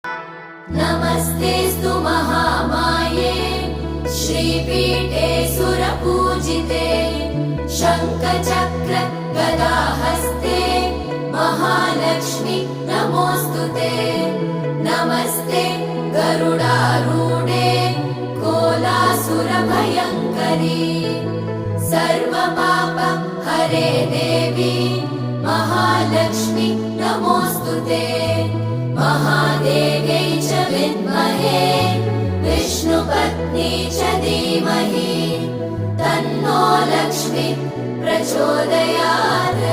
नमस्तेऽस्तु महामाये श्रीपीठे सुरपूजिते शङ्खचक्र गदाहस्ते महालक्ष्मी नमोऽस्तुते। नमस्ते गरुडारूढे कोलासुरभयङ्करी सर्वपाप हरे देवी महालक्ष्मी नमोऽस्तुते। महादेव्यै च विद्महे विष्णुपत्नी च धीमहि तन्नो लक्ष्मी प्रचोदयात्।